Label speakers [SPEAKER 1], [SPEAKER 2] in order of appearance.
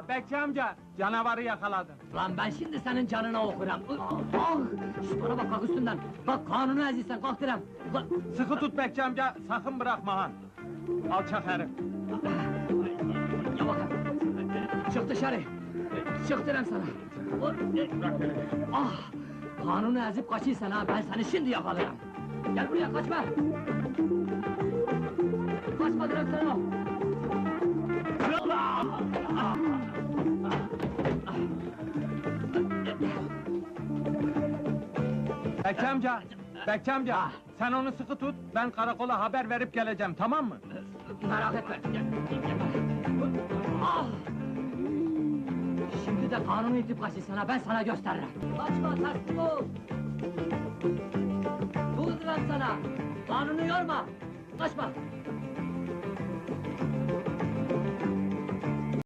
[SPEAKER 1] Bekçi amca, canavarı yakaladım.
[SPEAKER 2] Lan ben şimdi senin canına okuram. Ah! Şş, bana bak, kalk üstünden! Bak, kanunu ezilsen, kalk direm! Ulan!
[SPEAKER 1] Sıkı tut Bekçi amca, sakın bırakma han. Alçak herif.
[SPEAKER 2] Ya bakın! Çık dışarı! Çık direm sana! Ah! Kanunu ezip kaçıysan ha, ben seni şimdi yakalarım! Gel buraya, kaçma! Kaçma direm sana!
[SPEAKER 1] Bekçi amca, Bekçi amca, sen onu sıkı tut, ben karakola haber verip geleceğim, tamam mı?
[SPEAKER 2] Merak etme! Ah! Şimdi de kanunu itip kaçıysan ha, ben sana gösteririm! Kaçma, teslim ol! Dur direm sana! Kanunu yorma! Kaçma!